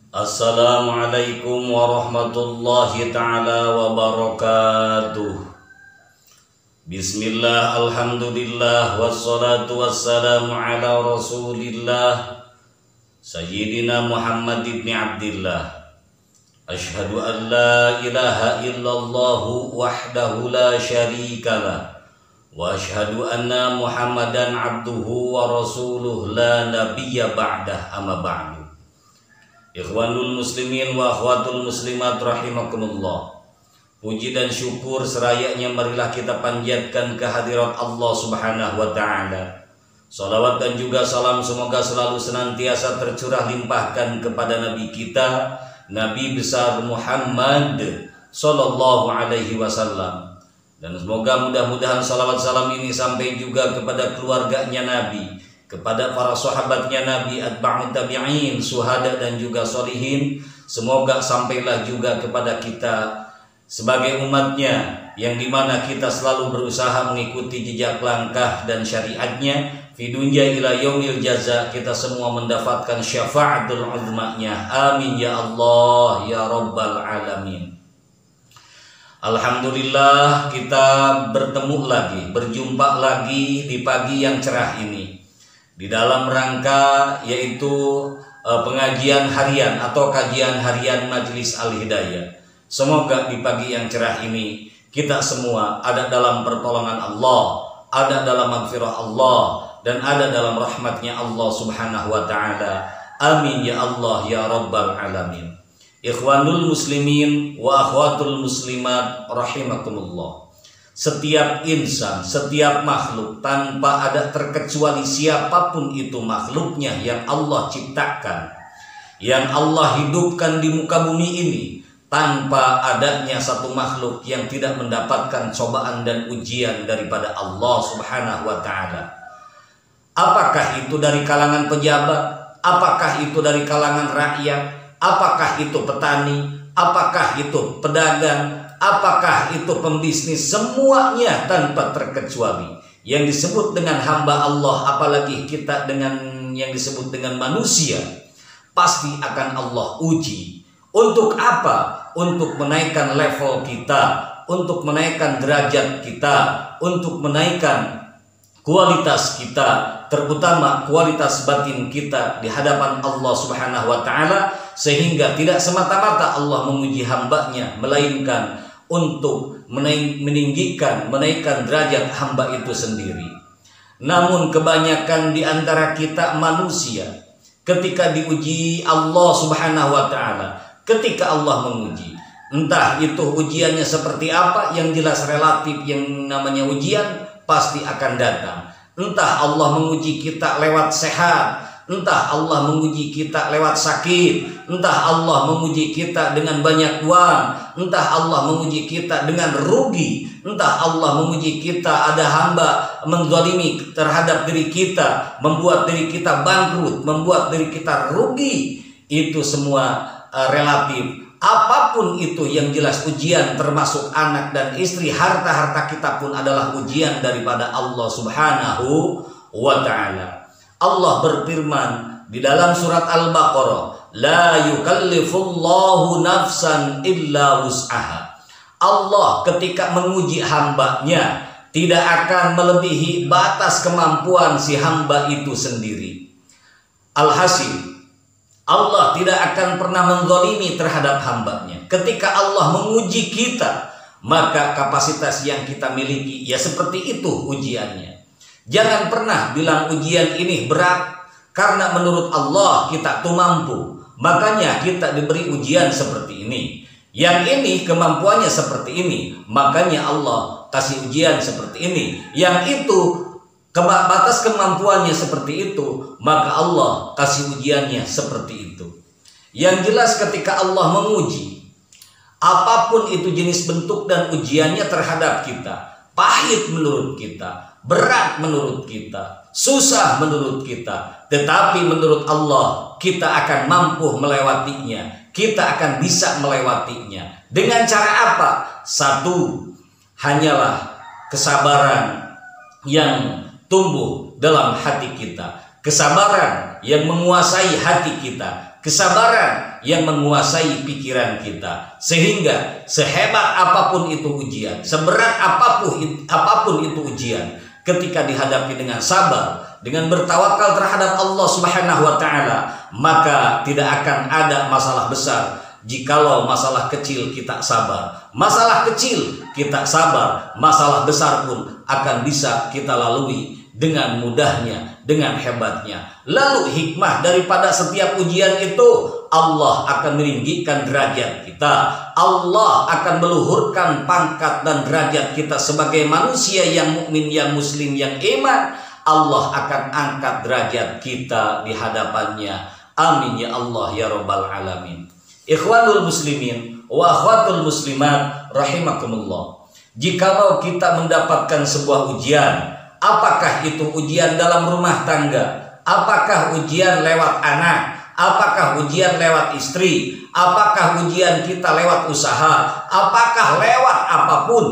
Assalamualaikum warahmatullahi ta'ala wabarakatuh. Bismillah, alhamdulillah, wassalatu wassalamu ala rasulillah Sayyidina Muhammad ibn Abdillah. Ashhadu an la ilaha illallah wahdahu la syarikalah, wa ashhadu anna Muhammadan abduhu wa rasuluh la nabiyya ba'dah, amma ba'du. Ikhwanul muslimin wa akhwatul muslimat rahimakumullah. Puji dan syukur serayanya marilah kita panjatkan kehadirat Allah Subhanahu wa taala. Salawat dan juga salam semoga selalu senantiasa tercurah limpahkan kepada nabi kita, Nabi besar Muhammad sallallahu alaihi wasallam. Dan semoga mudah-mudahan salawat salam ini sampai juga kepada keluarganya Nabi, kepada para sahabatnya Nabi, atba'ut tabi'in, syuhada dan juga sholihin. Semoga sampailah juga kepada kita sebagai umatnya, yang dimana kita selalu berusaha mengikuti jejak langkah dan syariatnya. Fi dunya ila yaumil jaza, kita semua mendapatkan syafa'atul uzma'nya. Amin ya Allah ya Rabbal alamin. Alhamdulillah, kita bertemu lagi, berjumpa lagi di pagi yang cerah ini, di dalam rangka yaitu pengajian harian atau kajian harian Majelis Al-Hidayah. Semoga di pagi yang cerah ini kita semua ada dalam pertolongan Allah, ada dalam magfirah Allah, dan ada dalam rahmatnya Allah Subhanahu wa ta'ala. Amin ya Allah ya Rabbal alamin. Ikhwanul muslimin wa akhwatul muslimat rahimakumullah. Setiap insan, setiap makhluk tanpa ada terkecuali siapapun itu makhluknya yang Allah ciptakan, yang Allah hidupkan di muka bumi ini, tanpa adanya satu makhluk yang tidak mendapatkan cobaan dan ujian daripada Allah Subhanahu wa ta'ala. Apakah itu dari kalangan pejabat, apakah itu dari kalangan rakyat, apakah itu petani, apakah itu pedagang, apakah itu pembisnis, semuanya tanpa terkecuali yang disebut dengan hamba Allah, apalagi kita dengan yang disebut dengan manusia, pasti akan Allah uji. Untuk apa? Untuk menaikkan level kita, untuk menaikkan derajat kita, untuk menaikkan kualitas kita, terutama kualitas batin kita di hadapan Allah Subhanahu wa ta'ala, sehingga tidak semata-mata Allah menguji hambanya, melainkan untuk meninggikan, menaikkan derajat hamba itu sendiri. Namun kebanyakan di antara kita manusia, ketika diuji Allah Subhanahu wa ta'ala, ketika Allah menguji, entah itu ujiannya seperti apa, yang jelas relatif, yang namanya ujian pasti akan datang. Entah Allah menguji kita lewat sehat, entah Allah menguji kita lewat sakit, entah Allah menguji kita dengan banyak uang, entah Allah menguji kita dengan rugi, entah Allah menguji kita ada hamba menzalimi terhadap diri kita, membuat diri kita bangkrut, membuat diri kita rugi. Itu semua relatif. Apapun itu yang jelas ujian, termasuk anak dan istri, harta-harta kita pun adalah ujian daripada Allah Subhanahu wa ta'ala. Allah berfirman di dalam surat Al-Baqarah, la yukallifullahu nafsan illa wus'aha. Allah ketika menguji hambanya tidak akan melebihi batas kemampuan si hamba itu sendiri. Alhasil, Allah tidak akan pernah menzalimi terhadap hambanya. Ketika Allah menguji kita, maka kapasitas yang kita miliki ya seperti itu ujiannya. Jangan pernah bilang ujian ini berat, karena menurut Allah kita tuh mampu, makanya kita diberi ujian seperti ini. Yang ini kemampuannya seperti ini, makanya Allah kasih ujian seperti ini. Yang itu batas kemampuannya seperti itu, maka Allah kasih ujiannya seperti itu. Yang jelas ketika Allah menguji, apapun itu jenis bentuk dan ujiannya terhadap kita, pahit menurut kita, berat menurut kita, susah menurut kita, tetapi menurut Allah kita akan mampu melewatinya, kita akan bisa melewatinya. Dengan cara apa? Satu, hanyalah kesabaran yang tumbuh dalam hati kita, kesabaran yang menguasai hati kita, kesabaran yang menguasai pikiran kita, sehingga sehebat apapun itu ujian, seberat apapun itu ujian, ketika dihadapi dengan sabar, dengan bertawakal terhadap Allah Subhanahu wa taala, maka tidak akan ada masalah besar. Jikalau masalah kecil kita sabar, masalah kecil kita sabar, masalah besar pun akan bisa kita lalui dengan mudahnya, dengan hebatnya. Lalu hikmah daripada setiap ujian itu, Allah akan meninggikan derajat kita. Allah akan meluhurkan pangkat dan derajat kita sebagai manusia yang mukmin, yang muslim, yang iman. Allah akan angkat derajat kita di hadapannya. Amin ya Allah ya Rabbal Alamin. Ikhwanul muslimin wa akhwatul muslimat rahimakumullah. Jikalau kita mendapatkan sebuah ujian, apakah itu ujian dalam rumah tangga, apakah ujian lewat anak, apakah ujian lewat istri, apakah ujian kita lewat usaha, apakah lewat apapun,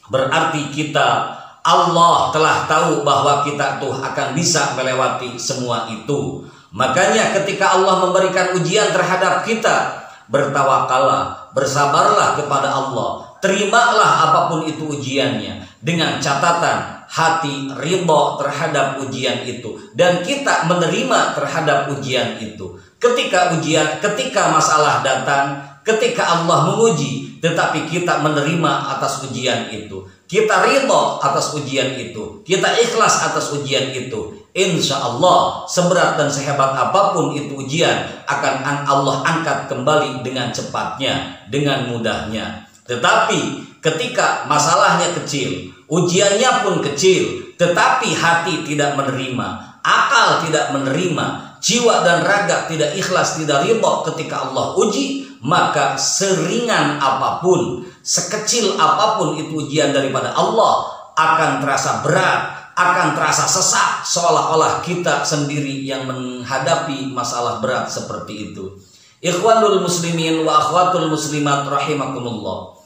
berarti kita, Allah telah tahu bahwa kita tuh akan bisa melewati semua itu. Makanya ketika Allah memberikan ujian terhadap kita, bertawakallah, bersabarlah kepada Allah, terimalah apapun itu ujiannya, dengan catatan hati ridha terhadap ujian itu, dan kita menerima terhadap ujian itu. Ketika masalah datang, ketika Allah menguji, tetapi kita menerima atas ujian itu, kita ridha atas ujian itu, kita ikhlas atas ujian itu, insya Allah seberat dan sehebat apapun itu ujian, akan Allah angkat kembali dengan cepatnya, dengan mudahnya. Tetapi ketika masalahnya kecil, ujiannya pun kecil, tetapi hati tidak menerima, akal tidak menerima, jiwa dan raga tidak ikhlas, tidak ridha ketika Allah uji, maka seringan apapun, sekecil apapun itu ujian daripada Allah, akan terasa berat, akan terasa sesak, seolah-olah kita sendiri yang menghadapi masalah berat seperti itu. Ikhwanul muslimin wa akhwatul muslimat rahimakumullah.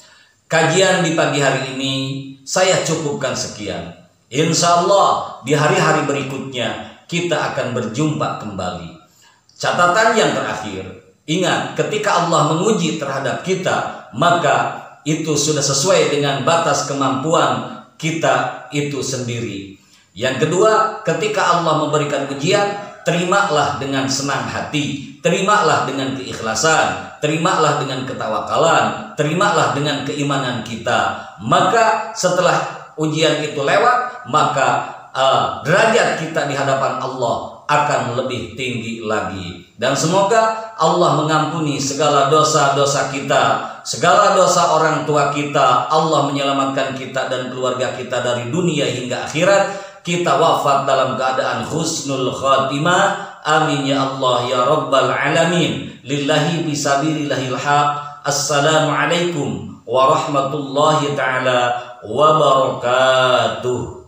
Kajian di pagi hari ini saya cukupkan sekian. Insya Allah di hari-hari berikutnya kita akan berjumpa kembali. Catatan yang terakhir, ingat, ketika Allah menguji terhadap kita, maka itu sudah sesuai dengan batas kemampuan kita itu sendiri. Yang kedua, ketika Allah memberikan ujian, terimalah dengan senang hati, terimalah dengan keikhlasan, terimalah dengan ketawakalan, terimalah dengan keimanan kita. Maka setelah ujian itu lewat, maka derajat kita di hadapan Allah akan lebih tinggi lagi. Dan semoga Allah mengampuni segala dosa-dosa kita, segala dosa orang tua kita. Allah menyelamatkan kita dan keluarga kita dari dunia hingga akhirat. Kita wafat dalam keadaan husnul khatimah. Amin ya Allah ya Rabbal Alamin. Lillahi bisabilillahil haq. Assalamualaikum warahmatullahi ta'ala wabarakatuh.